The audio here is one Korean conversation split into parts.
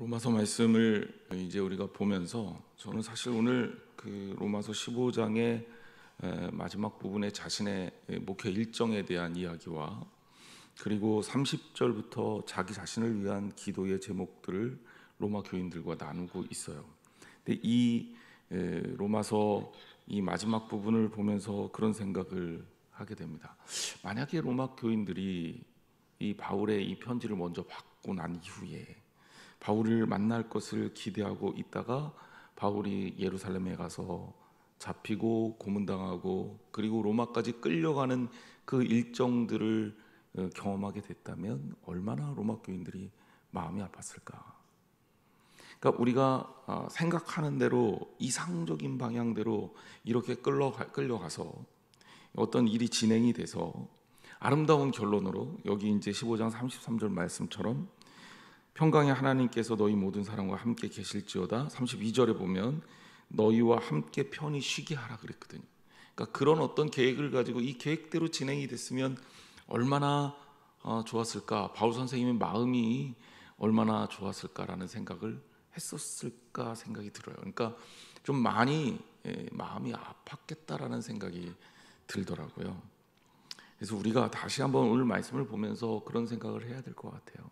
로마서 말씀을 이제 우리가 보면서 저는 사실 오늘 그 로마서 15장의 마지막 부분에 자신의 목회 일정에 대한 이야기와 그리고 30절부터 자기 자신을 위한 기도의 제목들을 로마 교인들과 나누고 있어요. 근데 이 로마서 이 마지막 부분을 보면서 그런 생각을 하게 됩니다. 만약에 로마 교인들이 이 바울의 이 편지를 먼저 받고 난 이후에 바울을 만날 것을 기대하고 있다가 바울이 예루살렘에 가서 잡히고 고문당하고 그리고 로마까지 끌려가는 그 일정들을 경험하게 됐다면 얼마나 로마 교인들이 마음이 아팠을까. 그러니까 우리가 생각하는 대로 이상적인 방향대로 이렇게 끌려가서 어떤 일이 진행이 돼서 아름다운 결론으로 여기 이제 15장 33절 말씀처럼 평강의 하나님께서 너희 모든 사람과 함께 계실지어다. 32절에 보면 너희와 함께 편히 쉬게 하라 그랬거든요. 그러니까 그런 어떤 계획을 가지고 이 계획대로 진행이 됐으면 얼마나 좋았을까. 바울 선생님의 마음이 얼마나 좋았을까라는 생각을 했었을까 생각이 들어요. 그러니까 좀 많이 마음이 아팠겠다라는 생각이 들더라고요. 그래서 우리가 다시 한번 오늘 말씀을 보면서 그런 생각을 해야 될 것 같아요.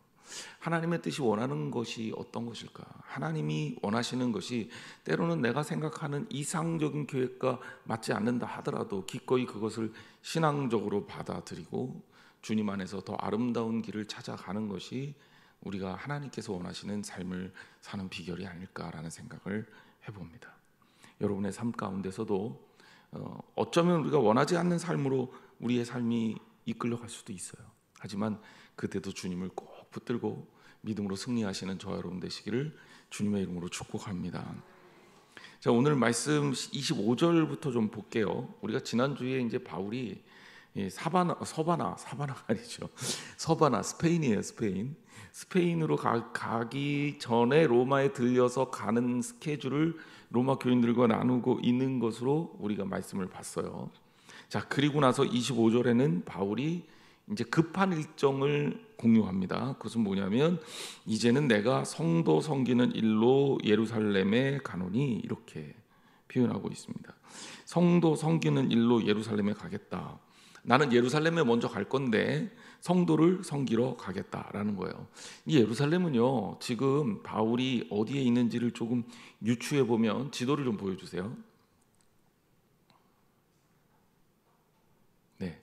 하나님의 뜻이 원하는 것이 어떤 것일까? 하나님이 원하시는 것이 때로는 내가 생각하는 이상적인 계획과 맞지 않는다 하더라도 기꺼이 그것을 신앙적으로 받아들이고 주님 안에서 더 아름다운 길을 찾아가는 것이 우리가 하나님께서 원하시는 삶을 사는 비결이 아닐까라는 생각을 해봅니다. 여러분의 삶 가운데서도 어쩌면 우리가 원하지 않는 삶으로 우리의 삶이 이끌려갈 수도 있어요. 하지만 그때도 주님을 꼭 붙들고 믿음으로 승리하시는 저와 여러분 되시기를 주님의 이름으로 축복합니다. 자, 오늘 말씀 25절부터 좀 볼게요. 우리가 지난주에 이제 바울이 서바나 아니죠. 서바나 스페인이에요. 스페인으로 가기 전에 로마에 들려서 가는 스케줄을 로마 교인들과 나누고 있는 것으로 우리가 말씀을 봤어요. 자, 그리고 나서 25절에는 바울이 이제 급한 일정을 공유합니다. 그것은 뭐냐면 이제는 내가 성도 섬기는 일로 예루살렘에 가노니 이렇게 표현하고 있습니다. 성도 섬기는 일로 예루살렘에 가겠다. 나는 예루살렘에 먼저 갈 건데 성도를 섬기러 가겠다라는 거예요. 이 예루살렘은요, 지금 바울이 어디에 있는지를 조금 유추해 보면 지도를 좀 보여주세요. 네,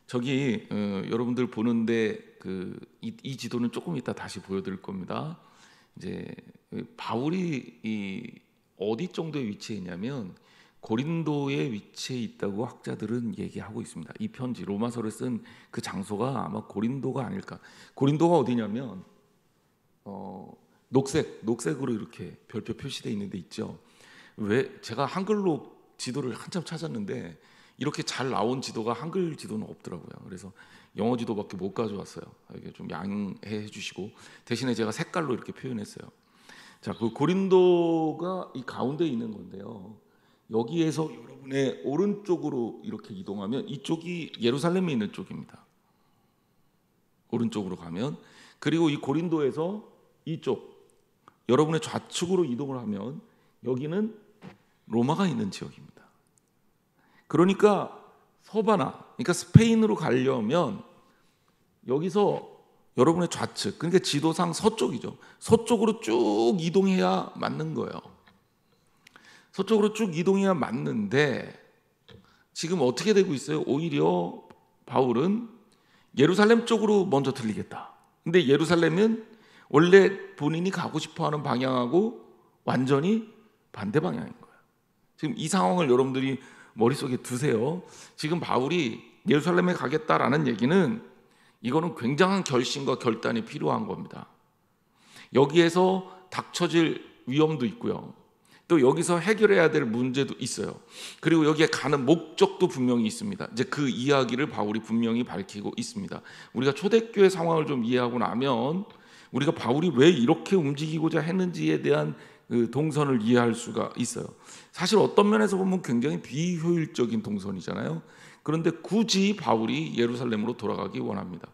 저기 여러분들 보는데 이 지도는 조금 이따 다시 보여드릴 겁니다. 이제 바울이 어디 정도에 위치해 있냐면 고린도에 위치해 있다고 학자들은 얘기하고 있습니다. 이 편지 로마서를 쓴 그 장소가 아마 고린도가 아닐까. 고린도가 어디냐면 녹색으로 이렇게 별표 표시되어 있는 데 있죠. 왜 제가 한글로 지도를 한참 찾았는데 이렇게 잘 나온 지도가 한글 지도는 없더라고요. 그래서 영어 지도밖에 못 가져왔어요. 이게 좀 양해해 주시고 대신에 제가 색깔로 이렇게 표현했어요. 자, 그 고린도가 이 가운데 있는 건데요. 여기에서 여러분의 오른쪽으로 이렇게 이동하면 이쪽이 예루살렘에 있는 쪽입니다. 오른쪽으로 가면 그리고 이 고린도에서 이쪽 여러분의 좌측으로 이동을 하면 여기는 로마가 있는 지역입니다. 그러니까 서바나, 그러니까 스페인으로 가려면 여기서 여러분의 좌측, 그러니까 지도상 서쪽이죠. 서쪽으로 쭉 이동해야 맞는 거예요. 서쪽으로 쭉 이동해야 맞는데 지금 어떻게 되고 있어요? 오히려 바울은 예루살렘 쪽으로 먼저 들리겠다. 근데 예루살렘은 원래 본인이 가고 싶어하는 방향하고 완전히 반대 방향인 거예요. 지금 이 상황을 여러분들이 머릿속에 두세요. 지금 바울이 예루살렘에 가겠다라는 얘기는 이거는 굉장한 결심과 결단이 필요한 겁니다. 여기에서 닥쳐질 위험도 있고요. 또 여기서 해결해야 될 문제도 있어요. 그리고 여기에 가는 목적도 분명히 있습니다. 이제 그 이야기를 바울이 분명히 밝히고 있습니다. 우리가 초대교회 상황을 좀 이해하고 나면 우리가 바울이 왜 이렇게 움직이고자 했는지에 대한 그 동선을 이해할 수가 있어요. 사실 어떤 면에서 보면 굉장히 비효율적인 동선이잖아요. 그런데 굳이 바울이 예루살렘으로 돌아가기 원합니다.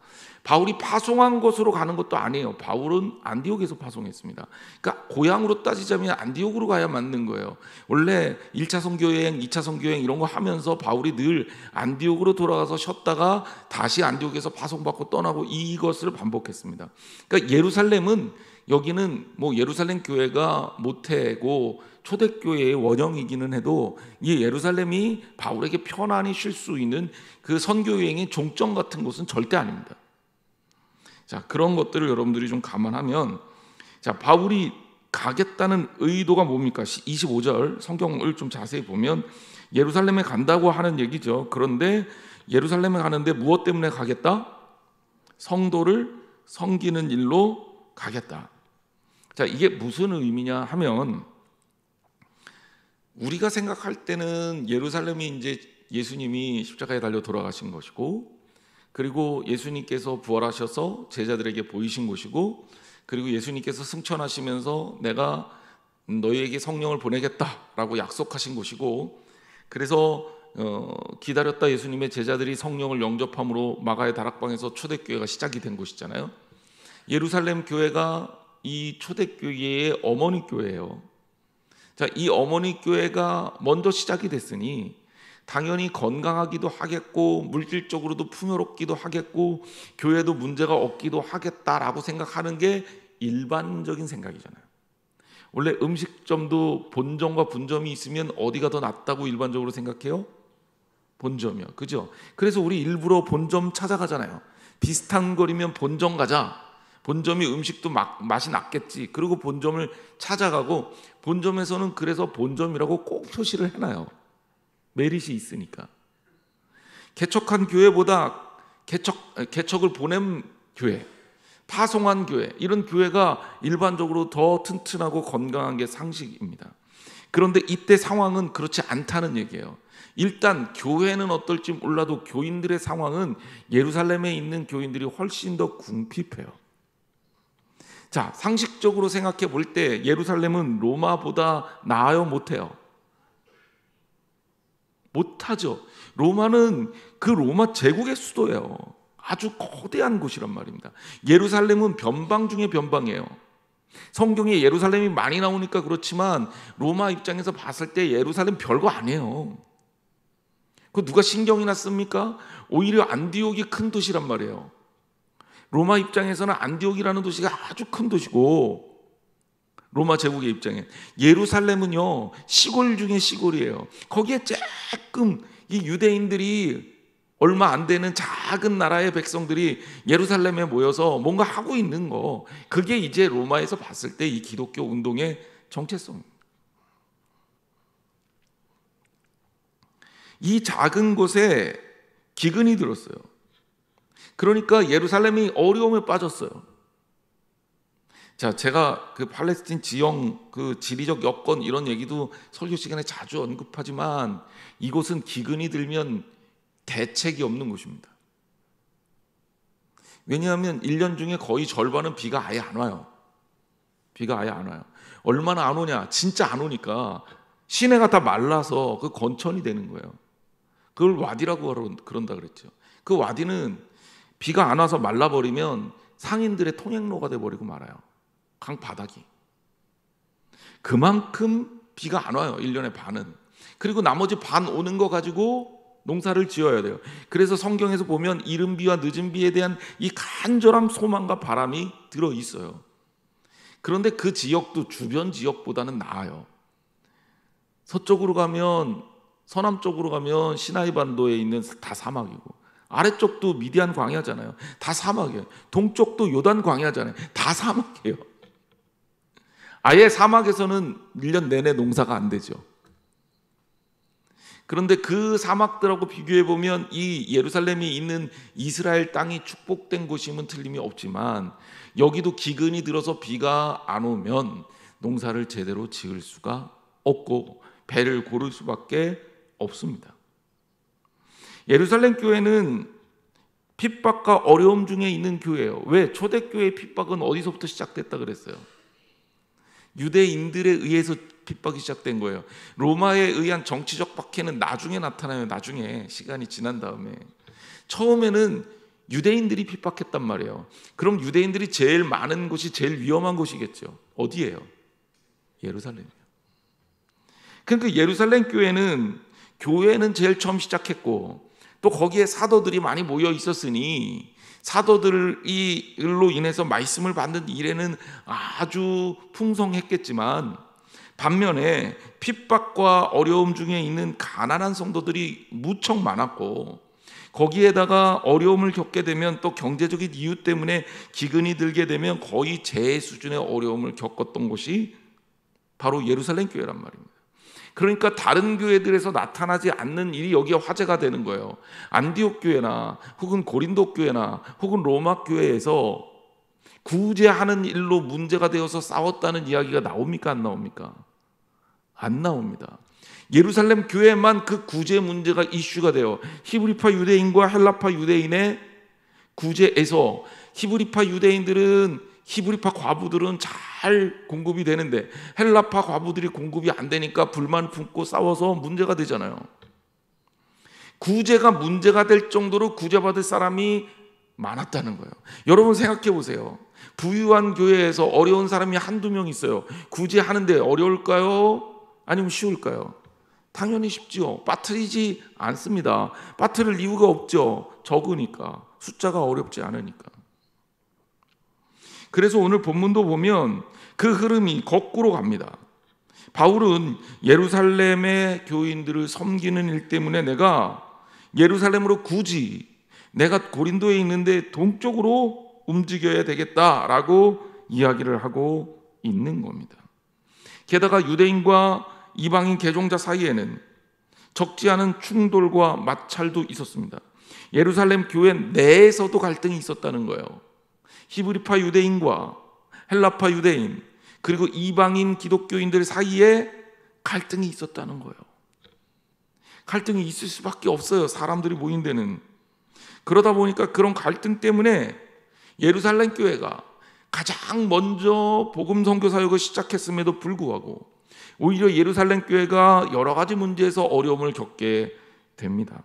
바울이 파송한 곳으로 가는 것도 아니에요. 바울은 안디옥에서 파송했습니다. 그러니까 고향으로 따지자면 안디옥으로 가야 맞는 거예요. 원래 1차 선교여행, 2차 선교여행 이런 거 하면서 바울이 늘 안디옥으로 돌아가서 쉬었다가 다시 안디옥에서 파송받고 떠나고 이것을 반복했습니다. 그러니까 예루살렘은, 여기는 뭐 예루살렘 교회가 모태고 초대교회의 원형이기는 해도 이 예루살렘이 바울에게 편안히 쉴 수 있는 그 선교여행의 종점 같은 곳은 절대 아닙니다. 자, 그런 것들을 여러분들이 좀 감안하면, 자, 바울이 가겠다는 의도가 뭡니까? 25절 성경을 좀 자세히 보면 예루살렘에 간다고 하는 얘기죠. 그런데 예루살렘에 가는데 무엇 때문에 가겠다? 성도를 섬기는 일로 가겠다. 자, 이게 무슨 의미냐 하면, 우리가 생각할 때는 예루살렘이 이제 예수님이 십자가에 달려 돌아가신 것이고, 그리고 예수님께서 부활하셔서 제자들에게 보이신 곳이고, 그리고 예수님께서 승천하시면서 내가 너희에게 성령을 보내겠다라고 약속하신 곳이고, 그래서 기다렸다 예수님의 제자들이 성령을 영접함으로 마가의 다락방에서 초대교회가 시작이 된 곳이잖아요. 예루살렘 교회가 이 초대교회의 어머니 교회예요. 자, 이 어머니 교회가 먼저 시작이 됐으니 당연히 건강하기도 하겠고 물질적으로도 풍요롭기도 하겠고 교회도 문제가 없기도 하겠다라고 생각하는 게 일반적인 생각이잖아요. 원래 음식점도 본점과 분점이 있으면 어디가 더 낫다고 일반적으로 생각해요? 본점이요. 그죠? 그래서 우리 일부러 본점 찾아가잖아요. 비슷한 거리면 본점 가자. 본점이 음식도 맛이 낫겠지. 그리고 본점을 찾아가고, 본점에서는 그래서 본점이라고 꼭 표시를 해놔요. 메릿이 있으니까. 개척한 교회보다 개척을 보낸 교회, 파송한 교회, 이런 교회가 일반적으로 더 튼튼하고 건강한 게 상식입니다. 그런데 이때 상황은 그렇지 않다는 얘기예요. 일단 교회는 어떨지 몰라도 교인들의 상황은 예루살렘에 있는 교인들이 훨씬 더 궁핍해요. 자, 상식적으로 생각해 볼 때 예루살렘은 로마보다 나아요, 못해요? 못하죠. 로마는 그 로마 제국의 수도예요. 아주 거대한 곳이란 말입니다. 예루살렘은 변방 중에 변방이에요. 성경에 예루살렘이 많이 나오니까 그렇지만 로마 입장에서 봤을 때 예루살렘 별거 아니에요. 그 누가 신경이나 씁니까? 오히려 안디옥이 큰 도시란 말이에요. 로마 입장에서는 안디옥이라는 도시가 아주 큰 도시고, 로마 제국의 입장에 예루살렘은요 시골 중에 시골이에요. 거기에 조금 이 유대인들이 얼마 안 되는 작은 나라의 백성들이 예루살렘에 모여서 뭔가 하고 있는 거, 그게 이제 로마에서 봤을 때 이 기독교 운동의 정체성입니다. 이 작은 곳에 기근이 들었어요. 그러니까 예루살렘이 어려움에 빠졌어요. 자, 제가 그 팔레스틴 지형, 그 지리적 여건 이런 얘기도 설교 시간에 자주 언급하지만 이곳은 기근이 들면 대책이 없는 곳입니다. 왜냐하면 1년 중에 거의 절반은 비가 아예 안 와요. 비가 아예 안 와요. 얼마나 안 오냐? 진짜 안 오니까 시내가 다 말라서 그 건천이 되는 거예요. 그걸 와디라고 그런다 그랬죠. 그 와디는 비가 안 와서 말라버리면 상인들의 통행로가 돼버리고 말아요. 강 바닥이. 그만큼 비가 안 와요. 1년에 반은. 그리고 나머지 반 오는 거 가지고 농사를 지어야 돼요. 그래서 성경에서 보면 이른 비와 늦은 비에 대한 이 간절한 소망과 바람이 들어있어요. 그런데 그 지역도 주변 지역보다는 나아요. 서쪽으로 가면, 서남쪽으로 가면 시나이 반도에 있는 다 사막이고, 아래쪽도 미디안 광야잖아요. 다 사막이에요. 동쪽도 요단 광야잖아요. 다 사막이에요. 아예 사막에서는 1년 내내 농사가 안 되죠. 그런데 그 사막들하고 비교해 보면 이 예루살렘이 있는 이스라엘 땅이 축복된 곳임은 틀림이 없지만, 여기도 기근이 들어서 비가 안 오면 농사를 제대로 지을 수가 없고 배를 고를 수밖에 없습니다. 예루살렘 교회는 핍박과 어려움 중에 있는 교회예요. 왜? 초대교회의 핍박은 어디서부터 시작됐다 그랬어요? 유대인들에 의해서 핍박이 시작된 거예요. 로마에 의한 정치적 박해는 나중에 나타나요. 나중에 시간이 지난 다음에. 처음에는 유대인들이 핍박했단 말이에요. 그럼 유대인들이 제일 많은 곳이 제일 위험한 곳이겠죠. 어디예요? 예루살렘이에요. 그러니까 예루살렘 교회는 제일 처음 시작했고, 또 거기에 사도들이 많이 모여 있었으니 사도들로 인해서 말씀을 받는 일에는 아주 풍성했겠지만, 반면에 핍박과 어려움 중에 있는 가난한 성도들이 무척 많았고, 거기에다가 어려움을 겪게 되면 또 경제적인 이유 때문에 기근이 들게 되면 거의 재해 수준의 어려움을 겪었던 곳이 바로 예루살렘 교회란 말입니다. 그러니까 다른 교회들에서 나타나지 않는 일이 여기에 화제가 되는 거예요. 안디옥 교회나 혹은 고린도 교회나 혹은 로마 교회에서 구제하는 일로 문제가 되어서 싸웠다는 이야기가 나옵니까? 안 나옵니까? 안 나옵니다. 예루살렘 교회만 그 구제 문제가 이슈가 돼요. 히브리파 유대인과 헬라파 유대인의 구제에서 히브리파 유대인들은, 히브리파 과부들은 잘 공급이 되는데 헬라파 과부들이 공급이 안 되니까 불만 품고 싸워서 문제가 되잖아요. 구제가 문제가 될 정도로 구제받을 사람이 많았다는 거예요. 여러분 생각해 보세요. 부유한 교회에서 어려운 사람이 한두 명 있어요. 구제하는데 어려울까요? 아니면 쉬울까요? 당연히 쉽지요. 빠뜨리지 않습니다. 빠뜨릴 이유가 없죠. 적으니까, 숫자가 어렵지 않으니까. 그래서 오늘 본문도 보면 그 흐름이 거꾸로 갑니다. 바울은 예루살렘의 교인들을 섬기는 일 때문에 내가 예루살렘으로 굳이 내가 고린도에 있는데 동쪽으로 움직여야 되겠다라고 이야기를 하고 있는 겁니다. 게다가 유대인과 이방인 개종자 사이에는 적지 않은 충돌과 마찰도 있었습니다. 예루살렘 교회 내에서도 갈등이 있었다는 거예요. 히브리파 유대인과 헬라파 유대인, 그리고 이방인 기독교인들 사이에 갈등이 있었다는 거예요. 갈등이 있을 수밖에 없어요. 사람들이 모인 데는. 그러다 보니까 그런 갈등 때문에 예루살렘 교회가 가장 먼저 복음 선교 사역을 시작했음에도 불구하고 오히려 예루살렘 교회가 여러 가지 문제에서 어려움을 겪게 됩니다.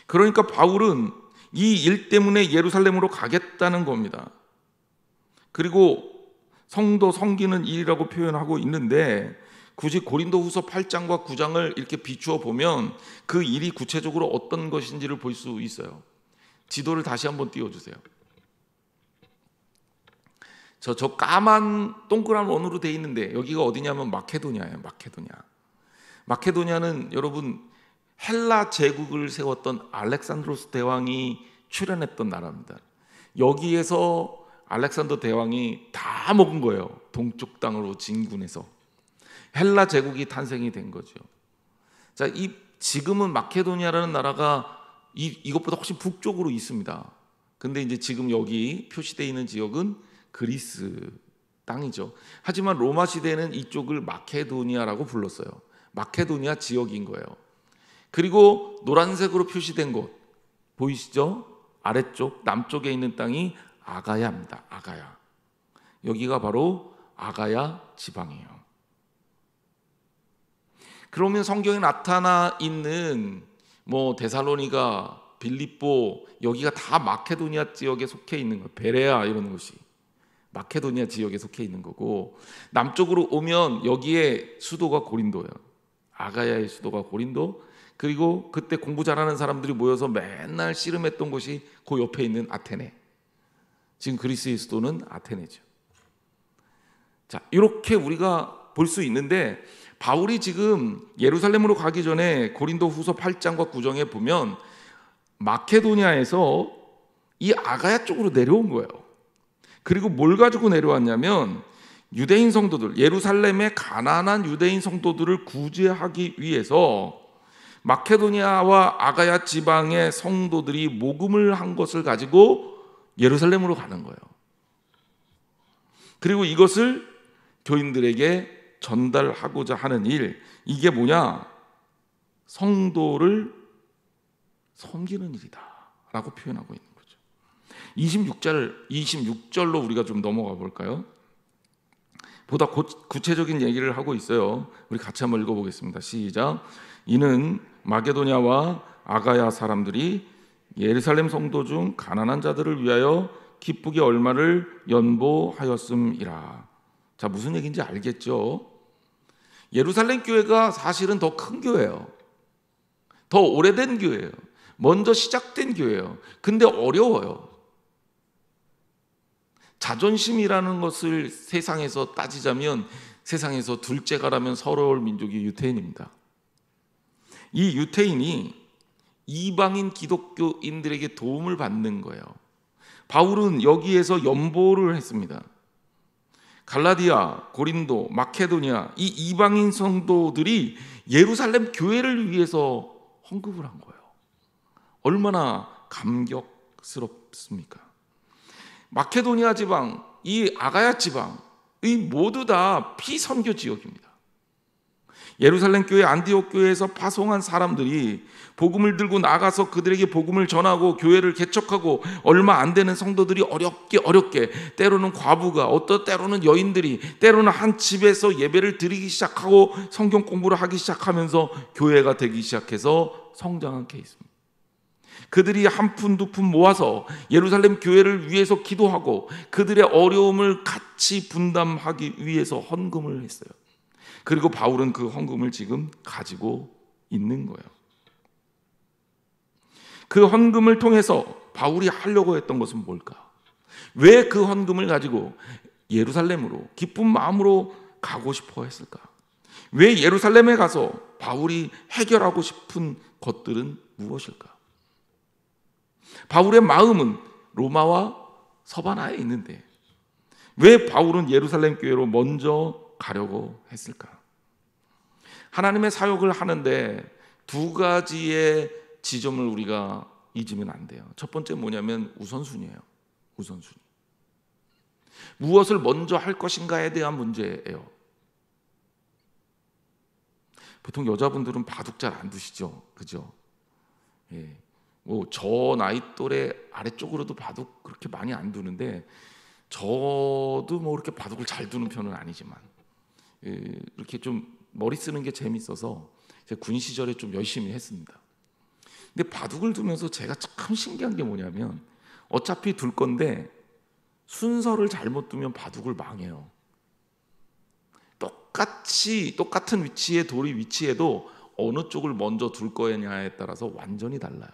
그러니까 바울은 이 일 때문에 예루살렘으로 가겠다는 겁니다. 그리고 성도 섬기는 일이라고 표현하고 있는데, 굳이 고린도후서 8장과 9장을 이렇게 비추어 보면 그 일이 구체적으로 어떤 것인지를 볼 수 있어요. 지도를 다시 한번 띄워주세요. 저 까만 동그란 원으로 되어 있는데 여기가 어디냐면 마케도니아예요. 마케도니아는 여러분 헬라 제국을 세웠던 알렉산드로스 대왕이 출현했던 나라입니다. 여기에서 알렉산더 대왕이 다 먹은 거예요. 동쪽 땅으로 진군해서 헬라 제국이 탄생이 된 거죠. 자, 지금은 마케도니아라는 나라가 이것보다 훨씬 북쪽으로 있습니다. 근데 이제 지금 여기 표시되어 있는 지역은 그리스 땅이죠. 하지만 로마 시대에는 이쪽을 마케도니아라고 불렀어요. 마케도니아 지역인 거예요. 그리고 노란색으로 표시된 곳 보이시죠? 아래쪽 남쪽에 있는 땅이 아가야입니다. 아가야. 여기가 바로 아가야 지방이에요. 그러면 성경에 나타나 있는 데살로니가, 빌립보, 여기가 다 마케도니아 지역에 속해 있는 거예요. 베레아 이런 곳이 마케도니아 지역에 속해 있는 거고, 남쪽으로 오면 여기에 수도가 고린도예요. 아가야의 수도가 고린도. 그리고 그때 공부 잘하는 사람들이 모여서 맨날 씨름했던 곳이 그 옆에 있는 아테네. 지금 그리스의 수도는 아테네죠. 자, 이렇게 우리가 볼 수 있는데, 바울이 지금 예루살렘으로 가기 전에 고린도후서 8장과 9장에 보면 마케도니아에서 이 아가야 쪽으로 내려온 거예요. 그리고 뭘 가지고 내려왔냐면 유대인 성도들, 예루살렘의 가난한 유대인 성도들을 구제하기 위해서 마케도니아와 아가야 지방의 성도들이 모금을 한 것을 가지고 예루살렘으로 가는 거예요. 그리고 이것을 교인들에게 전달하고자 하는 일, 이게 뭐냐? 성도를 섬기는 일이다 라고 표현하고 있는 거죠. 26절로 우리가 좀 넘어가 볼까요? 보다 구체적인 얘기를 하고 있어요. 우리 같이 한번 읽어보겠습니다. 시작. 이는 마게도냐와 아가야 사람들이 예루살렘 성도 중 가난한 자들을 위하여 기쁘게 얼마를 연보하였음이라. 자, 무슨 얘기인지 알겠죠? 예루살렘 교회가 사실은 더 큰 교회예요. 더 오래된 교회예요. 먼저 시작된 교회예요. 근데 어려워요. 자존심이라는 것을 세상에서 따지자면, 세상에서 둘째가라면 서러울 민족이 유태인입니다. 이 유태인이 이방인 기독교인들에게 도움을 받는 거예요. 바울은 여기에서 연보를 했습니다. 갈라디아, 고린도, 마케도니아, 이 이방인 성도들이 예루살렘 교회를 위해서 헌금을 한 거예요. 얼마나 감격스럽습니까? 마케도니아 지방, 이 아가야 지방, 이 모두 다 피선교 지역입니다. 예루살렘 교회, 안디옥 교회에서 파송한 사람들이 복음을 들고 나가서 그들에게 복음을 전하고 교회를 개척하고 얼마 안 되는 성도들이 어렵게 때로는 과부가, 때로는 여인들이, 때로는 한 집에서 예배를 드리기 시작하고 성경 공부를 하기 시작하면서 교회가 되기 시작해서 성장한 케이스입니다. 그들이 한 푼 두 푼 모아서 예루살렘 교회를 위해서 기도하고 그들의 어려움을 같이 분담하기 위해서 헌금을 했어요. 그리고 바울은 그 헌금을 지금 가지고 있는 거예요. 그 헌금을 통해서 바울이 하려고 했던 것은 뭘까? 왜 그 헌금을 가지고 예루살렘으로 기쁜 마음으로 가고 싶어 했을까? 왜 예루살렘에 가서 바울이 해결하고 싶은 것들은 무엇일까? 바울의 마음은 로마와 서바나에 있는데 왜 바울은 예루살렘 교회로 먼저 가려고 했을까? 하나님의 사역을 하는데 두 가지의 지점을 우리가 잊으면 안 돼요. 첫 번째 뭐냐면 우선순위예요. 우선순위. 무엇을 먼저 할 것인가에 대한 문제예요. 보통 여자분들은 바둑 잘 안 두시죠, 그죠? 예. 저 나이 또래 아래쪽으로도 바둑 그렇게 많이 안 두는데 저도 그렇게 바둑을 잘 두는 편은 아니지만 이렇게 좀 머리 쓰는 게 재밌어서 군 시절에 좀 열심히 했습니다. 근데 바둑을 두면서 제가 참 신기한 게 뭐냐면 어차피 둘 건데 순서를 잘못 두면 바둑을 망해요. 똑같은 위치에 돌이 위치해도 어느 쪽을 먼저 둘 거냐에 따라서 완전히 달라요.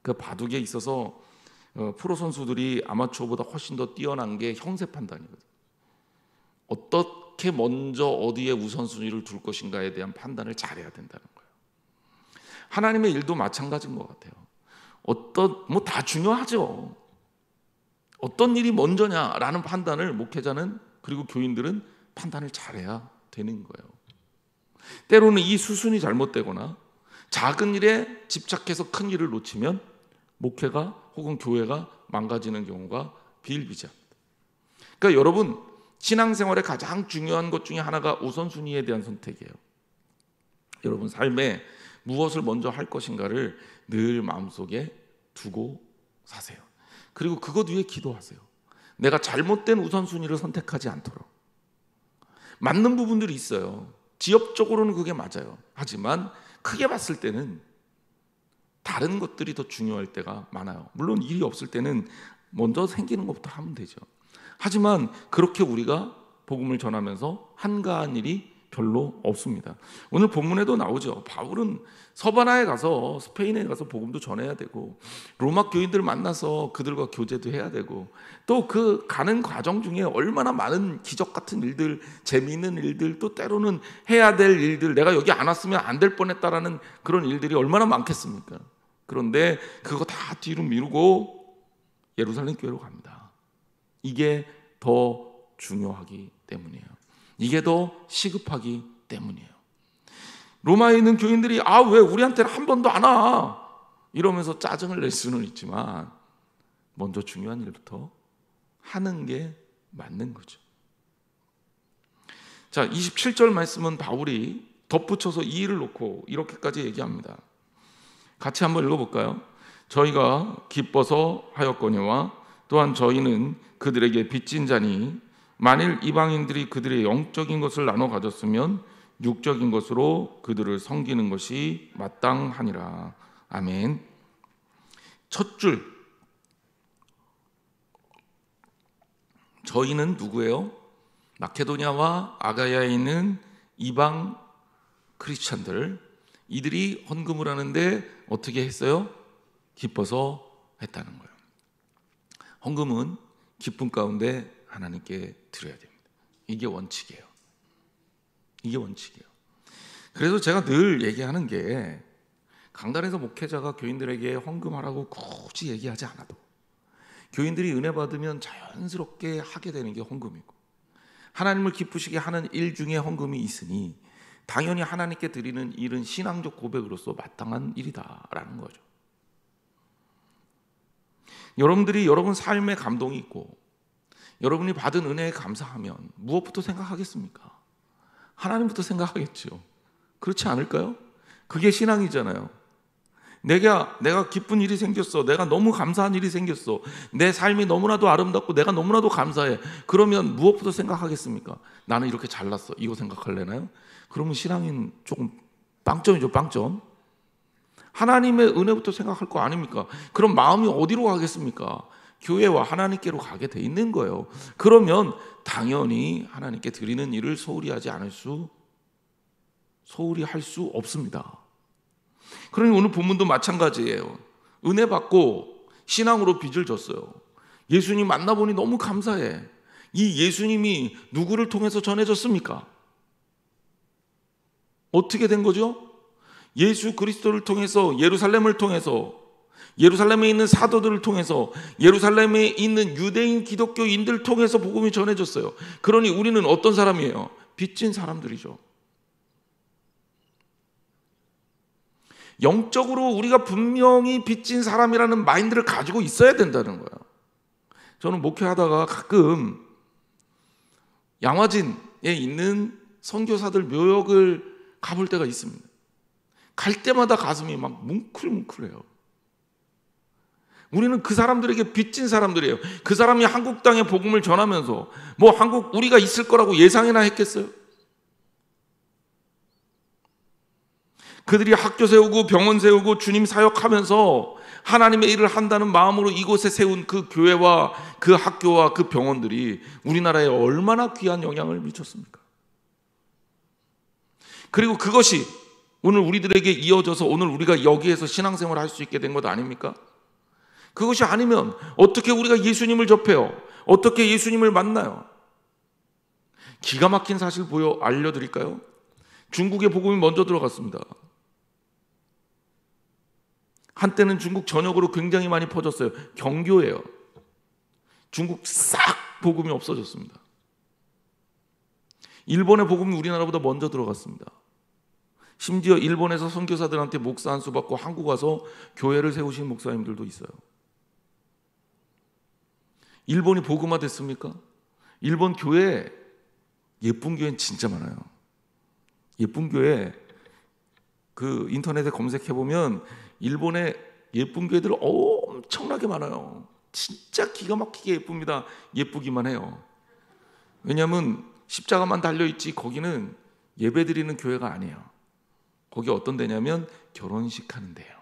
그 바둑에 있어서 프로 선수들이 아마추어보다 훨씬 더 뛰어난 게 형세 판단이거든요. 어떻게 먼저 어디에 우선순위를 둘 것인가에 대한 판단을 잘해야 된다는 거예요. 하나님의 일도 마찬가지인 것 같아요. 다 중요하죠. 어떤 일이 먼저냐라는 판단을 목회자는 그리고 교인들은 판단을 잘해야 되는 거예요. 때로는 이 수순이 잘못되거나 작은 일에 집착해서 큰 일을 놓치면 목회가 혹은 교회가 망가지는 경우가 비일비재합니다. 그러니까 여러분, 신앙생활의 가장 중요한 것 중에 하나가 우선순위에 대한 선택이에요. 여러분 삶에 무엇을 먼저 할 것인가를 늘 마음속에 두고 사세요. 그리고 그것 위에 기도하세요. 내가 잘못된 우선순위를 선택하지 않도록. 맞는 부분들이 있어요. 지엽적으로는 그게 맞아요. 하지만 크게 봤을 때는 다른 것들이 더 중요할 때가 많아요. 물론 일이 없을 때는 먼저 생기는 것부터 하면 되죠. 하지만 그렇게 우리가 복음을 전하면서 한가한 일이 별로 없습니다. 오늘 본문에도 나오죠. 바울은 서바나에 가서 스페인에 가서 복음도 전해야 되고 로마 교인들 만나서 그들과 교제도 해야 되고 또 그 가는 과정 중에 얼마나 많은 기적 같은 일들, 재미있는 일들, 또 때로는 해야 될 일들, 내가 여기 안 왔으면 안 될 뻔했다라는 그런 일들이 얼마나 많겠습니까? 그런데 그거 다 뒤로 미루고 예루살렘 교회로 갑니다. 이게 더 중요하기 때문이에요. 이게 더 시급하기 때문이에요. 로마에 있는 교인들이 왜 우리한테는 한 번도 안 와? 이러면서 짜증을 낼 수는 있지만 먼저 중요한 일부터 하는 게 맞는 거죠. 자, 27절 말씀은 바울이 덧붙여서 이 일을 놓고 이렇게까지 얘기합니다. 같이 한번 읽어볼까요? 저희가 기뻐서 하였거니와 또한 저희는 그들에게 빚진 자니 만일 이방인들이 그들의 영적인 것을 나눠 가졌으면 육적인 것으로 그들을 섬기는 것이 마땅하니라. 아멘. 첫 줄, 저희는 누구예요? 마케도냐와 아가야에 있는 이방 크리스찬들, 이들이 헌금을 하는데 어떻게 했어요? 기뻐서 했다는 거예요. 헌금은 기쁨 가운데 하나님께 드려야 됩니다. 이게 원칙이에요. 이게 원칙이에요. 그래서 제가 늘 얘기하는 게, 강단에서 목회자가 교인들에게 헌금하라고 굳이 얘기하지 않아도 교인들이 은혜 받으면 자연스럽게 하게 되는 게 헌금이고, 하나님을 기쁘시게 하는 일 중에 헌금이 있으니 당연히 하나님께 드리는 일은 신앙적 고백으로서 마땅한 일이다라는 거죠. 여러분들이 여러분 삶에 감동이 있고 여러분이 받은 은혜에 감사하면 무엇부터 생각하겠습니까? 하나님부터 생각하겠죠. 그렇지 않을까요? 그게 신앙이잖아요. 내가 기쁜 일이 생겼어. 내가 너무 감사한 일이 생겼어. 내 삶이 너무나도 아름답고 내가 너무나도 감사해. 그러면 무엇부터 생각하겠습니까? 나는 이렇게 잘났어. 이거 생각할래나요? 그러면 신앙인 조금 빵점이죠. 빵점. 하나님의 은혜부터 생각할 거 아닙니까? 그럼 마음이 어디로 가겠습니까? 교회와 하나님께로 가게 돼 있는 거예요. 그러면 당연히 하나님께 드리는 일을 소홀히 할 수 없습니다. 그러니 오늘 본문도 마찬가지예요. 은혜 받고 신앙으로 빚을 졌어요. 예수님 만나보니 너무 감사해. 이 예수님이 누구를 통해서 전해졌습니까? 어떻게 된 거죠? 예수 그리스도를 통해서, 예루살렘을 통해서, 예루살렘에 있는 사도들을 통해서, 예루살렘에 있는 유대인 기독교인들 통해서 복음이 전해졌어요. 그러니 우리는 어떤 사람이에요? 빚진 사람들이죠. 영적으로 우리가 분명히 빚진 사람이라는 마인드를 가지고 있어야 된다는 거예요. 저는 목회하다가 가끔 양화진에 있는 선교사들 묘역을 가볼 때가 있습니다. 갈 때마다 가슴이 막 뭉클뭉클해요. 우리는 그 사람들에게 빚진 사람들이에요. 그 사람이 한국 땅에 복음을 전하면서 뭐 한국 우리가 있을 거라고 예상이나 했겠어요? 그들이 학교 세우고 병원 세우고 주님 사역하면서 하나님의 일을 한다는 마음으로 이곳에 세운 그 교회와 그 학교와 그 병원들이 우리나라에 얼마나 귀한 영향을 미쳤습니까? 그리고 그것이 오늘 우리들에게 이어져서 오늘 우리가 여기에서 신앙생활을 할 수 있게 된 것 아닙니까? 그것이 아니면 어떻게 우리가 예수님을 접해요? 어떻게 예수님을 만나요? 기가 막힌 사실 알려드릴까요? 중국의 복음이 먼저 들어갔습니다. 한때는 중국 전역으로 굉장히 많이 퍼졌어요. 경교예요. 중국 싹 복음이 없어졌습니다. 일본의 복음이 우리나라보다 먼저 들어갔습니다. 심지어 일본에서 선교사들한테 목사 안수 받고 한국 와서 교회를 세우신 목사님들도 있어요. 일본이 복음화 됐습니까? 일본 교회, 예쁜 교회는 진짜 많아요. 예쁜 교회 그 인터넷에 검색해보면 일본의 예쁜 교회들 엄청나게 많아요. 진짜 기가 막히게 예쁩니다. 예쁘기만 해요. 왜냐하면 십자가만 달려있지 거기는 예배드리는 교회가 아니에요. 거기 어떤 데냐면 결혼식 하는 데예요.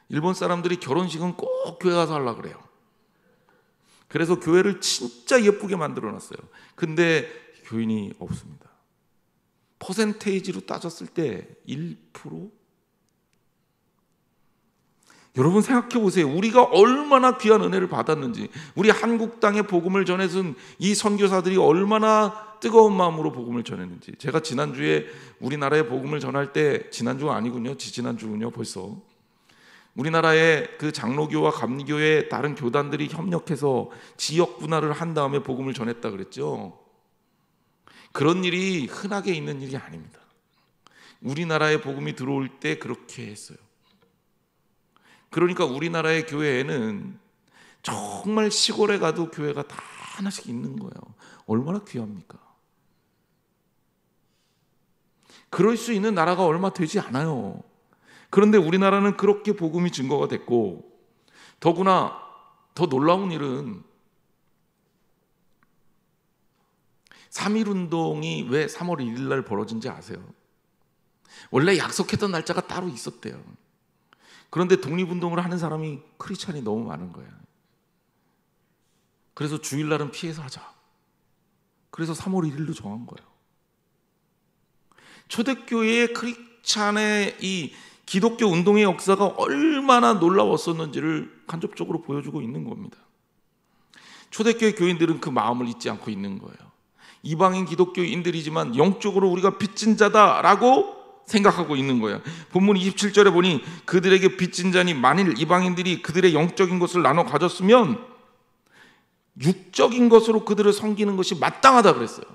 일본 사람들이 결혼식은 꼭 교회 가서 하려고 그래요. 그래서 교회를 진짜 예쁘게 만들어놨어요. 근데 교인이 없습니다. 퍼센테이지로 따졌을 때 1%? 여러분 생각해 보세요. 우리가 얼마나 귀한 은혜를 받았는지, 우리 한국 땅에 복음을 전해준 이 선교사들이 얼마나 뜨거운 마음으로 복음을 전했는지. 제가 지난주에 우리나라에 복음을 전할 때, 지난주가 아니군요. 지지난주군요. 벌써. 우리나라의 그 장로교와 감리교의 다른 교단들이 협력해서 지역 분할을 한 다음에 복음을 전했다 그랬죠. 그런 일이 흔하게 있는 일이 아닙니다. 우리나라에 복음이 들어올 때 그렇게 했어요. 그러니까 우리나라의 교회에는 정말 시골에 가도 교회가 다 하나씩 있는 거예요. 얼마나 귀합니까? 그럴 수 있는 나라가 얼마 되지 않아요. 그런데 우리나라는 그렇게 복음이 증거가 됐고, 더구나 더 놀라운 일은 3.1운동이 왜 3월 1일 날 벌어진지 아세요? 원래 약속했던 날짜가 따로 있었대요. 그런데 독립운동을 하는 사람이 크리스찬이 너무 많은 거예요. 그래서 주일날은 피해서 하자. 그래서 3월 1일로 정한 거예요. 초대교회의 크리스찬의 이 기독교 운동의 역사가 얼마나 놀라웠었는지를 간접적으로 보여주고 있는 겁니다. 초대교회 교인들은 그 마음을 잊지 않고 있는 거예요. 이방인 기독교인들이지만 영적으로 우리가 빚진 자다라고 생각하고 있는 거예요. 본문 27절에 보니 그들에게 빚진 자니 만일 이방인들이 그들의 영적인 것을 나눠 가졌으면 육적인 것으로 그들을 섬기는 것이 마땅하다 그랬어요.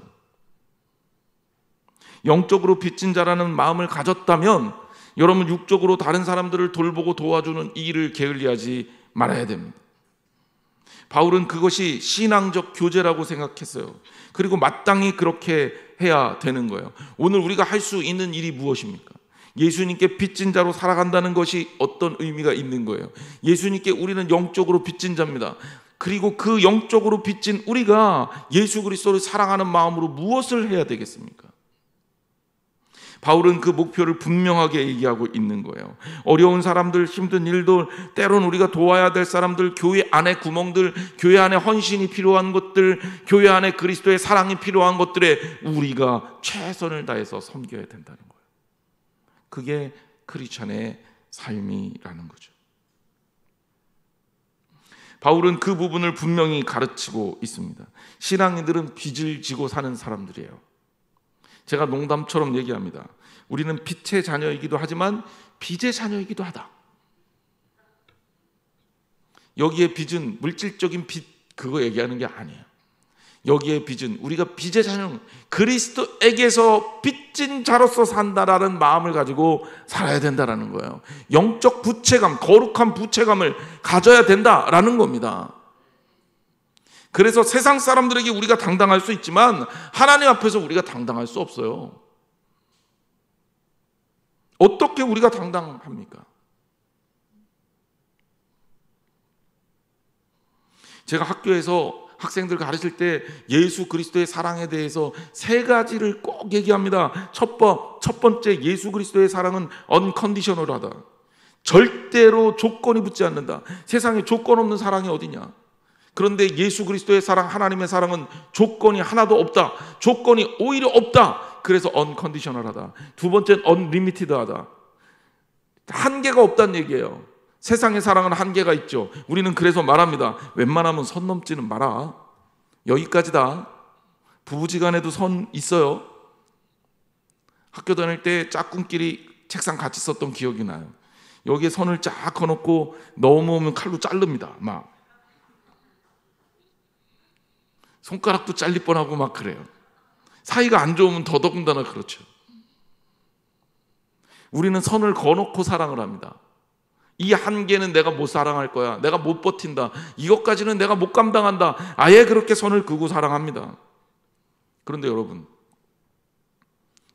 영적으로 빚진 자라는 마음을 가졌다면 여러분 육적으로 다른 사람들을 돌보고 도와주는 이 일을 게을리하지 말아야 됩니다. 바울은 그것이 신앙적 교제라고 생각했어요. 그리고 마땅히 그렇게 해야 되는 거예요. 오늘 우리가 할 수 있는 일이 무엇입니까? 예수님께 빚진 자로 살아간다는 것이 어떤 의미가 있는 거예요? 예수님께 우리는 영적으로 빚진 자입니다. 그리고 그 영적으로 빚진 우리가 예수 그리스도를 사랑하는 마음으로 무엇을 해야 되겠습니까? 바울은 그 목표를 분명하게 얘기하고 있는 거예요. 어려운 사람들, 힘든 일들, 때론 우리가 도와야 될 사람들, 교회 안에 구멍들, 교회 안에 헌신이 필요한 것들, 교회 안에 그리스도의 사랑이 필요한 것들에 우리가 최선을 다해서 섬겨야 된다는 거예요. 그게 크리스찬의 삶이라는 거죠. 바울은 그 부분을 분명히 가르치고 있습니다. 신앙인들은 빚을 지고 사는 사람들이에요. 제가 농담처럼 얘기합니다. 우리는 빛의 자녀이기도 하지만 빚의 자녀이기도 하다. 여기에 빚은 물질적인 빚 그거 얘기하는 게 아니에요. 여기에 빚은 우리가 빚의 자녀, 그리스도에게서 빚진 자로서 산다라는 마음을 가지고 살아야 된다라는 거예요. 영적 부채감, 거룩한 부채감을 가져야 된다라는 겁니다. 그래서 세상 사람들에게 우리가 당당할 수 있지만 하나님 앞에서 우리가 당당할 수 없어요. 어떻게 우리가 당당합니까? 제가 학교에서 학생들 가르칠 때 예수 그리스도의 사랑에 대해서 세 가지를 꼭 얘기합니다. 첫 번째, 예수 그리스도의 사랑은 언컨디셔널하다. 절대로 조건이 붙지 않는다. 세상에 조건 없는 사랑이 어디냐? 그런데 예수 그리스도의 사랑, 하나님의 사랑은 조건이 하나도 없다. 조건이 오히려 없다. 그래서 언컨디셔널하다. 두 번째는 언리미티드하다. 한계가 없다는 얘기예요. 세상의 사랑은 한계가 있죠. 우리는 그래서 말합니다. 웬만하면 선 넘지는 마라. 여기까지다. 부부지간에도 선 있어요. 학교 다닐 때 짝꿍끼리 책상 같이 썼던 기억이 나요. 여기에 선을 쫙 그어놓고 넘어오면 칼로 자릅니다. 막 손가락도 잘릴 뻔하고 막 그래요. 사이가 안 좋으면 더더군다나 그렇죠. 우리는 선을 그어놓고 사랑을 합니다. 이 한계는 내가 못 사랑할 거야. 내가 못 버틴다. 이것까지는 내가 못 감당한다. 아예 그렇게 선을 그고 사랑합니다. 그런데 여러분,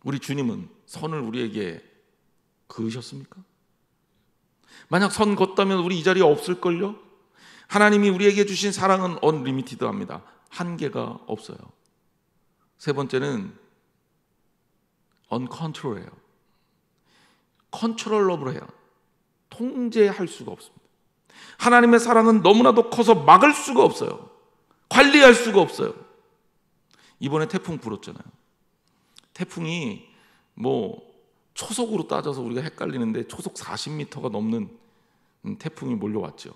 우리 주님은 선을 우리에게 그으셨습니까? 만약 선 걷다면 우리 이 자리에 없을걸요? 하나님이 우리에게 주신 사랑은 언리미티드합니다. 한계가 없어요. 세 번째는 언컨트롤해요. 컨트롤러블해요. 통제할 수가 없습니다. 하나님의 사랑은 너무나도 커서 막을 수가 없어요. 관리할 수가 없어요. 이번에 태풍 불었잖아요. 태풍이 초속으로 따져서 우리가 헷갈리는데 초속 40m가 넘는 태풍이 몰려왔죠.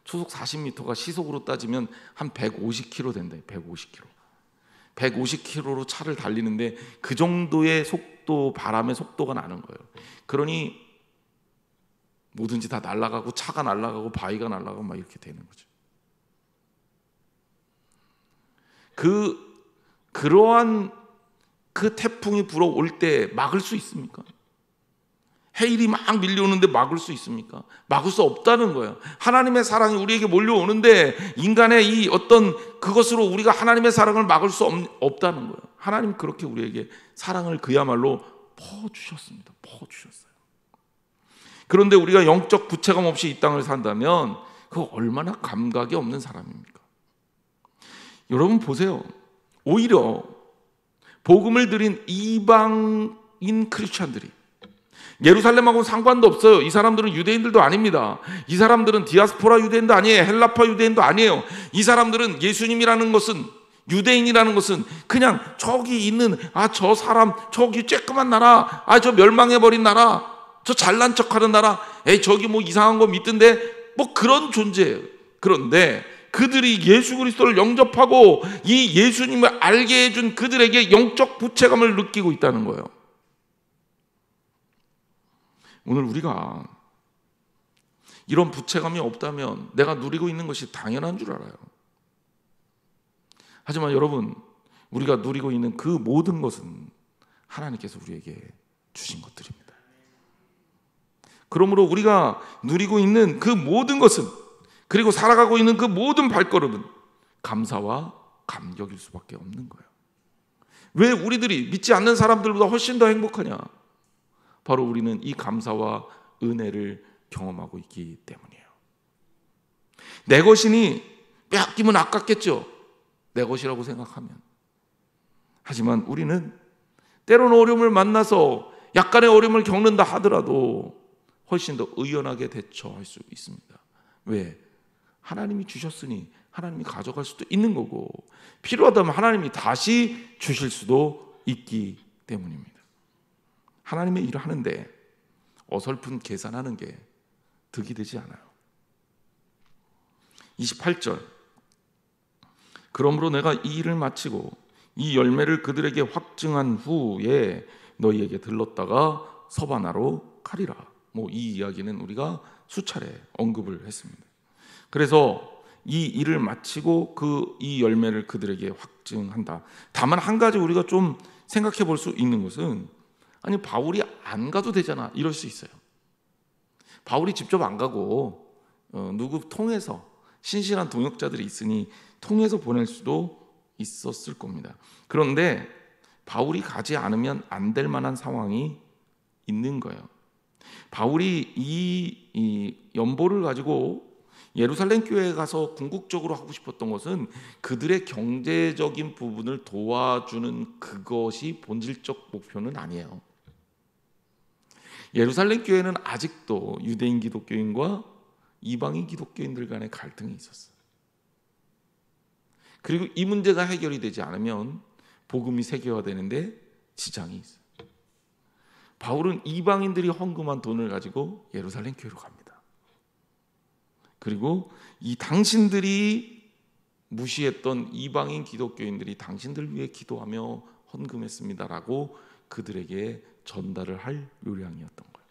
초속 40m가 시속으로 따지면 한 150km 된대요. 150km. 150km로 차를 달리는데 그 정도의 속도, 바람의 속도가 나는 거예요. 그러니 뭐든지 다 날아가고 차가 날아가고 바위가 날아가고 막 이렇게 되는 거죠. 그러한 그 태풍이 불어올 때 막을 수 있습니까? 해일이 막 밀려오는데 막을 수 있습니까? 막을 수 없다는 거예요. 하나님의 사랑이 우리에게 몰려오는데 인간의 이 어떤 그것으로 우리가 하나님의 사랑을 막을 수 없다는 거예요. 하나님 그렇게 우리에게 사랑을 그야말로 퍼주셨습니다. 퍼주셨어요. 그런데 우리가 영적 부채감 없이 이 땅을 산다면 그거 얼마나 감각이 없는 사람입니까? 여러분 보세요. 오히려 복음을 드린 이방인 크리스찬들이, 예루살렘하고는 상관도 없어요. 이 사람들은 유대인들도 아닙니다. 이 사람들은 디아스포라 유대인도 아니에요. 헬라파 유대인도 아니에요. 이 사람들은 예수님이라는 것은, 유대인이라는 것은 그냥 저기 있는 저 사람, 저기 쬐끄만 나라, 저 멸망해버린 나라, 저 잘난 척하는 나라, 저기 뭐 이상한 거 믿던데, 뭐 그런 존재예요. 그런데 그들이 예수 그리스도를 영접하고 이 예수님을 알게 해준 그들에게 영적 부채감을 느끼고 있다는 거예요. 오늘 우리가 이런 부채감이 없다면 내가 누리고 있는 것이 당연한 줄 알아요. 하지만 여러분, 우리가 누리고 있는 그 모든 것은 하나님께서 우리에게 주신 것들입니다. 그러므로 우리가 누리고 있는 그 모든 것은, 그리고 살아가고 있는 그 모든 발걸음은 감사와 감격일 수밖에 없는 거예요. 왜 우리들이 믿지 않는 사람들보다 훨씬 더 행복하냐? 바로 우리는 이 감사와 은혜를 경험하고 있기 때문이에요. 내 것이니 빼앗기면 아깝겠죠, 내 것이라고 생각하면. 하지만 우리는 때로는 어려움을 만나서 약간의 어려움을 겪는다 하더라도 훨씬 더 의연하게 대처할 수 있습니다. 왜? 하나님이 주셨으니 하나님이 가져갈 수도 있는 거고, 필요하다면 하나님이 다시 주실 수도 있기 때문입니다. 하나님의 일을 하는데 어설픈 계산하는 게 득이 되지 않아요. 28절, 그러므로 내가 이 일을 마치고 이 열매를 그들에게 확증한 후에 너희에게 들렀다가 서바나로 가리라. 이 이야기는 우리가 수차례 언급을 했습니다. 그래서 이 일을 마치고 이 열매를 그들에게 확증한다. 다만 한 가지 우리가 좀 생각해 볼 수 있는 것은, 아니 바울이 안 가도 되잖아, 이럴 수 있어요. 바울이 직접 안 가고 누구 통해서, 신실한 동역자들이 있으니 통해서 보낼 수도 있었을 겁니다. 그런데 바울이 가지 않으면 안 될 만한 상황이 있는 거예요. 바울이 이 연보를 가지고 예루살렘 교회에 가서 궁극적으로 하고 싶었던 것은 그들의 경제적인 부분을 도와주는 그것이 본질적 목표는 아니에요. 예루살렘 교회는 아직도 유대인 기독교인과 이방인 기독교인들 간의 갈등이 있었어요. 그리고 이 문제가 해결이 되지 않으면 복음이 세계화되는데 지장이 있어요. 바울은 이방인들이 헌금한 돈을 가지고 예루살렘 교회로 갑니다. 그리고 이 당신들이 무시했던 이방인 기독교인들이 당신들 위해 기도하며 헌금했습니다라고 그들에게 전달을 할 요량이었던 거예요.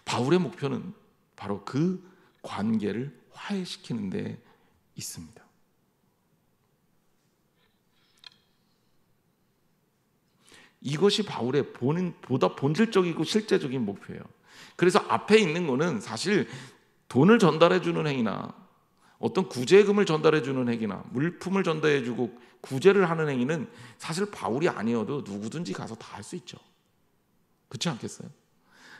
바울의 목표는 바로 그 관계를 화해시키는 데 있습니다. 이것이 바울의 보다 본질적이고 실제적인 목표예요. 그래서 앞에 있는 거는 사실 돈을 전달해주는 행위나 어떤 구제금을 전달해주는 행위나 물품을 전달해주고 구제를 하는 행위는 사실 바울이 아니어도 누구든지 가서 다 할 수 있죠. 그렇지 않겠어요?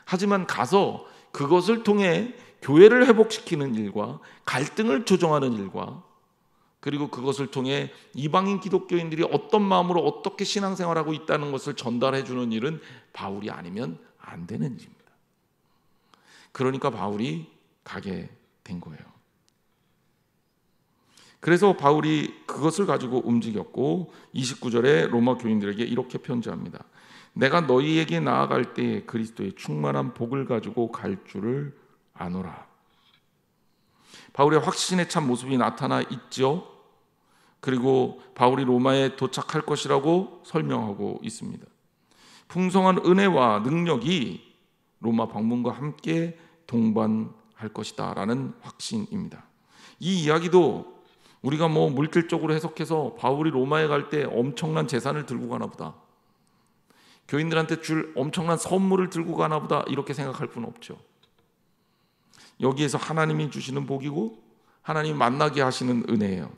하지만 가서 그것을 통해 교회를 회복시키는 일과 갈등을 조정하는 일과, 그리고 그것을 통해 이방인 기독교인들이 어떤 마음으로 어떻게 신앙생활하고 있다는 것을 전달해 주는 일은 바울이 아니면 안 되는 일입니다. 그러니까 바울이 가게 된 거예요. 그래서 바울이 그것을 가지고 움직였고 29절에 로마 교인들에게 이렇게 편지합니다. 내가 너희에게 나아갈 때에 그리스도의 충만한 복을 가지고 갈 줄을 아노라. 바울의 확신에 찬 모습이 나타나 있죠. 그리고 바울이 로마에 도착할 것이라고 설명하고 있습니다. 풍성한 은혜와 능력이 로마 방문과 함께 동반할 것이다 라는 확신입니다. 이 이야기도 우리가 물질적으로 해석해서 바울이 로마에 갈 때 엄청난 재산을 들고 가나 보다, 교인들한테 줄 엄청난 선물을 들고 가나 보다, 이렇게 생각할 필요는 없죠. 여기에서 하나님이 주시는 복이고 하나님 만나게 하시는 은혜예요.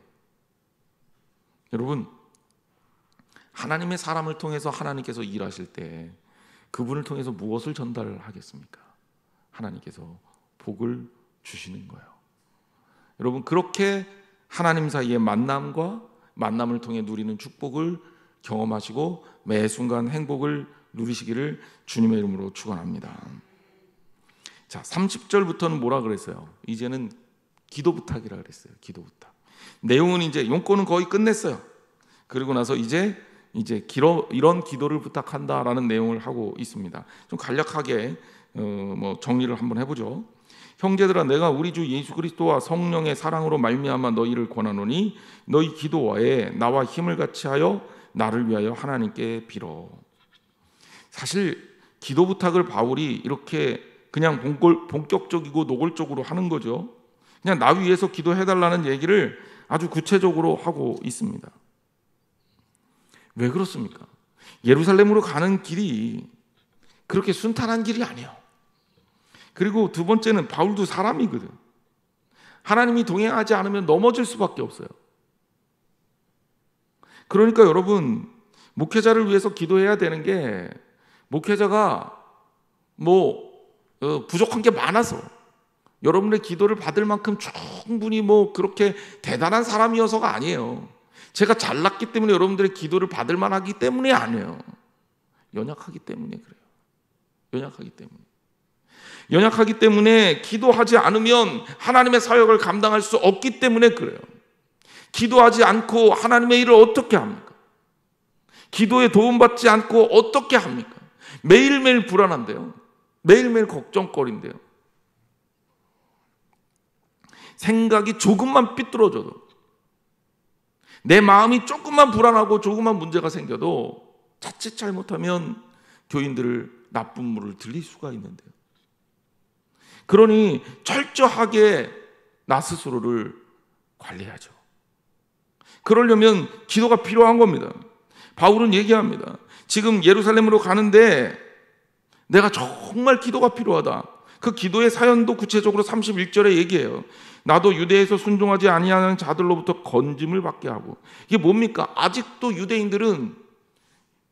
여러분, 하나님의 사람을 통해서 하나님께서 일하실 때 그분을 통해서 무엇을 전달하겠습니까? 하나님께서 복을 주시는 거예요. 여러분, 그렇게 하나님 사이의 만남과 만남을 통해 누리는 축복을 경험하시고 매 순간 행복을 누리시기를 주님의 이름으로 축원합니다. 자, 30절부터는 뭐라 그랬어요? 이제는 기도 부탁이라 그랬어요. 기도 부탁. 내용은 이제 용건은 거의 끝냈어요. 그리고 나서 이제 이런 기도를 부탁한다라는 내용을 하고 있습니다. 좀 간략하게 정리를 한번 해보죠. 형제들아, 내가 우리 주 예수 그리스도와 성령의 사랑으로 말미암아 너희를 권하노니 너희 기도하에 나와 힘을 같이 하여 나를 위하여 하나님께 빌어. 사실 기도 부탁을 바울이 이렇게 그냥 본격적이고 노골적으로 하는 거죠. 그냥 나 위해서 기도해달라는 얘기를 아주 구체적으로 하고 있습니다. 왜 그렇습니까? 예루살렘으로 가는 길이 그렇게 순탄한 길이 아니에요. 그리고 두 번째는 바울도 사람이거든. 하나님이 동행하지 않으면 넘어질 수밖에 없어요. 그러니까 여러분, 목회자를 위해서 기도해야 되는 게 목회자가 부족한 게 많아서 여러분의 기도를 받을 만큼 충분히 그렇게 대단한 사람이어서가 아니에요. 제가 잘났기 때문에 여러분들의 기도를 받을 만하기 때문에 아니에요. 연약하기 때문에 그래요. 연약하기 때문에 기도하지 않으면 하나님의 사역을 감당할 수 없기 때문에 그래요. 기도하지 않고 하나님의 일을 어떻게 합니까? 기도에 도움받지 않고 어떻게 합니까? 매일매일 불안한데요. 매일매일 걱정거린데요. 생각이 조금만 삐뚤어져도, 내 마음이 조금만 불안하고 조금만 문제가 생겨도 자칫 잘못하면 교인들을 나쁜 물을 들릴 수가 있는데요. 그러니 철저하게 나 스스로를 관리하죠. 그러려면 기도가 필요한 겁니다. 바울은 얘기합니다. 지금 예루살렘으로 가는데 내가 정말 기도가 필요하다. 그 기도의 사연도 구체적으로 31절에 얘기해요. 나도 유대에서 순종하지 아니하는 자들로부터 건짐을 받게 하고. 이게 뭡니까? 아직도 유대인들은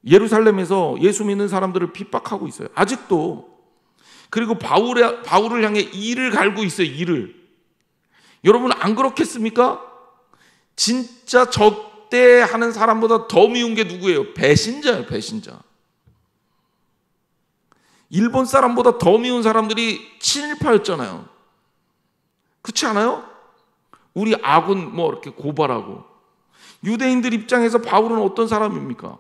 예루살렘에서 예수 믿는 사람들을 핍박하고 있어요. 아직도. 그리고 바울을 향해 이를 갈고 있어요. 이를. 여러분 안 그렇겠습니까? 진짜 적대하는 사람보다 더 미운 게 누구예요? 배신자예요. 배신자. 일본 사람보다 더 미운 사람들이 친일파였잖아요. 그렇지 않아요? 우리 아군 이렇게 고발하고. 유대인들 입장에서 바울은 어떤 사람입니까?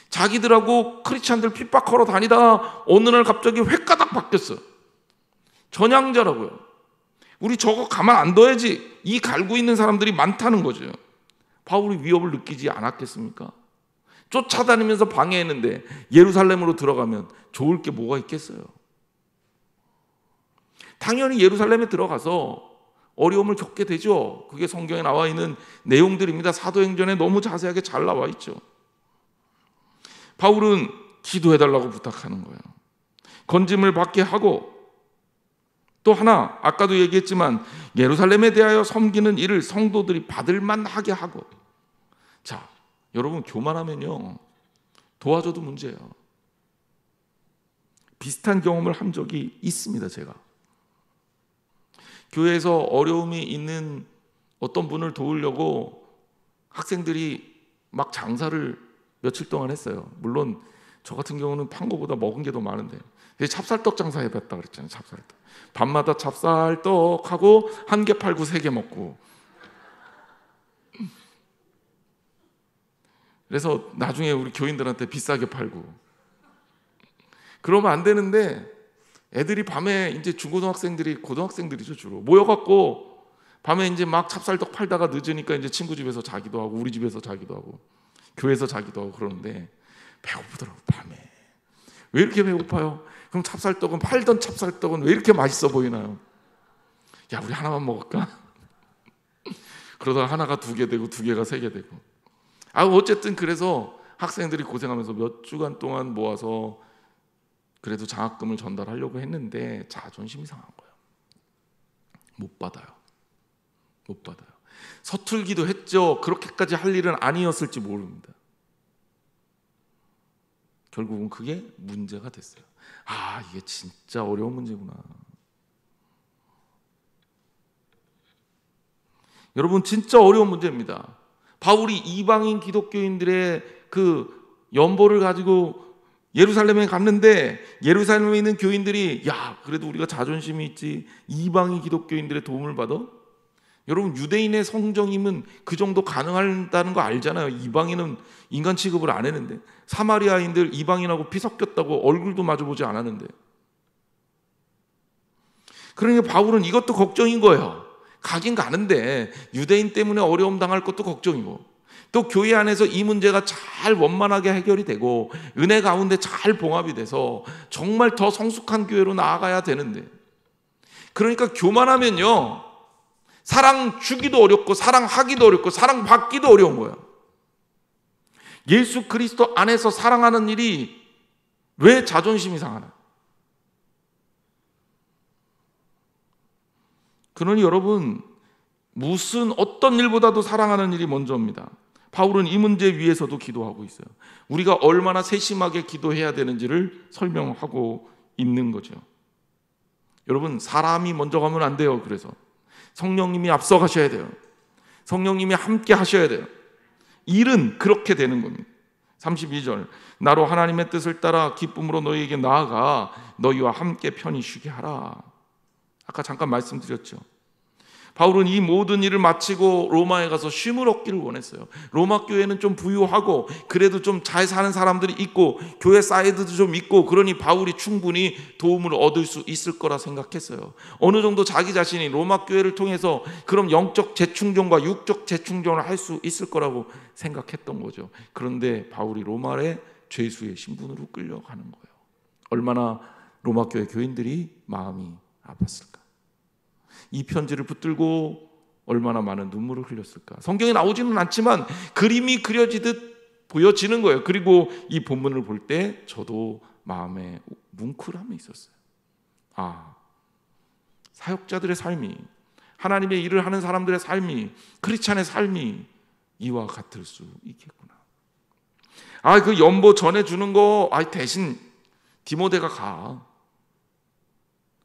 자기들하고 크리스찬들 핍박하러 다니다가 어느 날 갑자기 획가닥 바뀌었어. 전향자라고요. 우리 저거 가만 안 둬야지. 이 갈고 있는 사람들이 많다는 거죠. 바울이 위협을 느끼지 않았겠습니까? 쫓아다니면서 방해했는데 예루살렘으로 들어가면 좋을 게 뭐가 있겠어요? 당연히 예루살렘에 들어가서 어려움을 겪게 되죠. 그게 성경에 나와 있는 내용들입니다. 사도행전에 너무 자세하게 잘 나와 있죠. 바울은 기도해달라고 부탁하는 거예요. 건짐을 받게 하고, 또 하나 아까도 얘기했지만 예루살렘에 대하여 섬기는 일을 성도들이 받을 만하게 하고. 자, 여러분 교만하면요 도와줘도 문제예요. 비슷한 경험을 한 적이 있습니다. 제가 교회에서 어려움이 있는 어떤 분을 도우려고 학생들이 막 장사를 며칠 동안 했어요. 물론 저 같은 경우는 판 거보다 먹은 게 더 많은데, 찹쌀떡 장사 해봤다 그랬잖아요. 찹쌀떡. 밤마다 찹쌀떡하고 1개 팔고 3개 먹고. 그래서 나중에 우리 교인들한테 비싸게 팔고. 그러면 안 되는데 애들이 밤에 이제 중고등학생들이, 고등학생들이죠 주로, 모여갖고 밤에 이제 막 찹쌀떡 팔다가 늦으니까 이제 친구 집에서 자기도 하고 우리 집에서 자기도 하고 교회에서 자기도 하고 그러는데 배고프더라고. 밤에 왜 이렇게 배고파요? 그럼 찹쌀떡은, 팔던 찹쌀떡은 왜 이렇게 맛있어 보이나요? 야, 우리 하나만 먹을까? 그러다가 하나가 2개 되고 2개가 3개 되고. 어쨌든 그래서 학생들이 고생하면서 몇 주간 동안 모아서 그래도 장학금을 전달하려고 했는데 자존심이 상한 거예요. 못 받아요. 서툴기도 했죠. 그렇게까지 할 일은 아니었을지 모릅니다. 결국은 그게 문제가 됐어요. 이게 진짜 어려운 문제구나. 여러분 진짜 어려운 문제입니다. 바울이 이방인 기독교인들의 그 연보를 가지고 예루살렘에 갔는데 예루살렘에 있는 교인들이 야, 그래도 우리가 자존심이 있지, 이방인 기독교인들의 도움을 받아? 여러분, 유대인의 성정임은 그 정도 가능하다는 거 알잖아요. 이방인은 인간 취급을 안 했는데, 사마리아인들 이방인하고 피 섞였다고 얼굴도 마주보지 않았는데. 그러니까 바울은 이것도 걱정인 거예요. 가긴 가는데 유대인 때문에 어려움 당할 것도 걱정이고, 또 교회 안에서 이 문제가 잘 원만하게 해결이 되고 은혜 가운데 잘 봉합이 돼서 정말 더 성숙한 교회로 나아가야 되는데, 그러니까 교만하면요, 사랑 주기도 어렵고 사랑하기도 어렵고 사랑받기도 어려운 거예요. 예수 그리스도 안에서 사랑하는 일이 왜 자존심이 상하나? 그러니 여러분, 무슨 어떤 일보다도 사랑하는 일이 먼저입니다. 바울은 이 문제 위에서도 기도하고 있어요. 우리가 얼마나 세심하게 기도해야 되는지를 설명하고 있는 거죠. 여러분, 사람이 먼저 가면 안 돼요. 그래서 성령님이 앞서 가셔야 돼요. 성령님이 함께 하셔야 돼요. 일은 그렇게 되는 겁니다. 32절, 나로 하나님의 뜻을 따라 기쁨으로 너희에게 나아가 너희와 함께 편히 쉬게 하라. 아까 잠깐 말씀드렸죠. 바울은 이 모든 일을 마치고 로마에 가서 쉼을 얻기를 원했어요. 로마 교회는 좀 부유하고 그래도 좀 잘 사는 사람들이 있고 교회 사이드도 좀 있고, 그러니 바울이 충분히 도움을 얻을 수 있을 거라 생각했어요. 어느 정도 자기 자신이 로마 교회를 통해서 그럼 영적 재충전과 육적 재충전을 할 수 있을 거라고 생각했던 거죠. 그런데 바울이 로마의 죄수의 신분으로 끌려가는 거예요. 얼마나 로마 교회 교인들이 마음이 아팠을까? 이 편지를 붙들고 얼마나 많은 눈물을 흘렸을까? 성경에 나오지는 않지만 그림이 그려지듯 보여지는 거예요. 그리고 이 본문을 볼 때 저도 마음에 뭉클함이 있었어요. 아, 사역자들의 삶이, 하나님의 일을 하는 사람들의 삶이, 크리스찬의 삶이 이와 같을 수 있겠구나. 아, 그 연보 전해주는 거 대신 디모데가 가.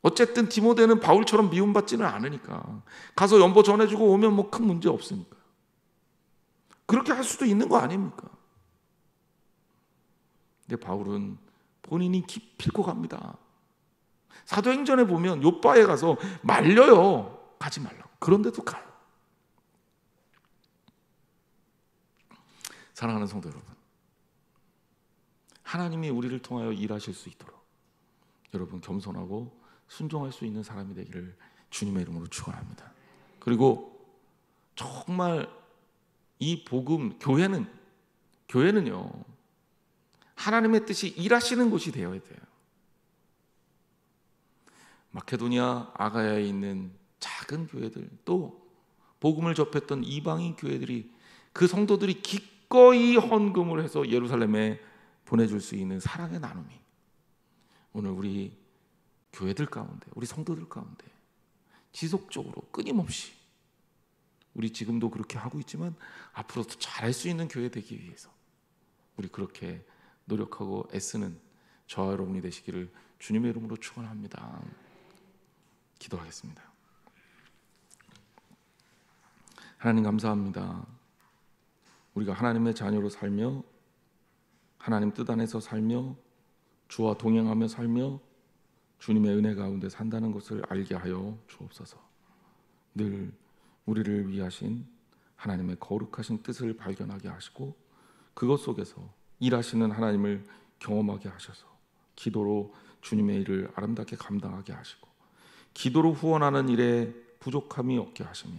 어쨌든 디모데는 바울처럼 미움받지는 않으니까 가서 연보 전해주고 오면 뭐 큰 문제 없으니까 그렇게 할 수도 있는 거 아닙니까? 근데 바울은 본인이 기필코 갑니다. 사도행전에 보면 요바에 가서 말려요. 가지 말라고. 그런데도 가요. 사랑하는 성도 여러분, 하나님이 우리를 통하여 일하실 수 있도록 여러분 겸손하고 순종할 수 있는 사람이 되기를 주님의 이름으로 축원합니다. 그리고 정말 이 복음, 교회는요, 하나님의 뜻이 일하시는 곳이 되어야 돼요. 마케도니아 아가야에 있는 작은 교회들, 또 복음을 접했던 이방인 교회들이, 그 성도들이 기꺼이 헌금을 해서 예루살렘에 보내줄 수 있는 사랑의 나눔이 오늘 우리 교회들 가운데, 우리 성도들 가운데 지속적으로 끊임없이, 우리 지금도 그렇게 하고 있지만 앞으로도 잘할 수 있는 교회 되기 위해서 우리 그렇게 노력하고 애쓰는 저와 여러분이 되시기를 주님의 이름으로 축원합니다. 기도하겠습니다. 하나님 감사합니다. 우리가 하나님의 자녀로 살며 하나님 뜻 안에서 살며 주와 동행하며 살며 주님의 은혜 가운데 산다는 것을 알게 하여 주옵소서. 늘 우리를 위하신 하나님의 거룩하신 뜻을 발견하게 하시고 그것 속에서 일하시는 하나님을 경험하게 하셔서 기도로 주님의 일을 아름답게 감당하게 하시고 기도로 후원하는 일에 부족함이 없게 하시며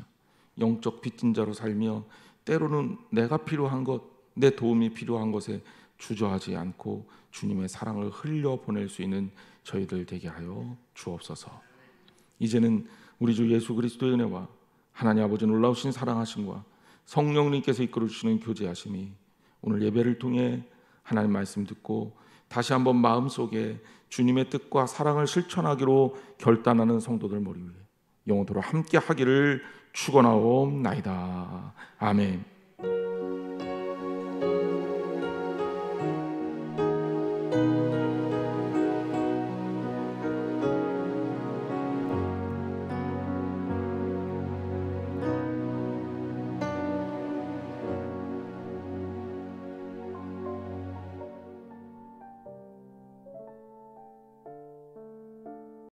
영적 빚진 자로 살며 때로는 내가 필요한 것, 내 도움이 필요한 것에 주저하지 않고 주님의 사랑을 흘려보낼 수 있는 저희들 되게 하여 주옵소서. 이제는 우리 주 예수 그리스도의 은혜와 하나님 아버지 놀라우신 사랑하심과 성령님께서 이끌어주시는 교제하심이 오늘 예배를 통해 하나님 말씀 듣고 다시 한번 마음속에 주님의 뜻과 사랑을 실천하기로 결단하는 성도들 머리 위에 영원토록 함께 하기를 축원하옵나이다. 아멘.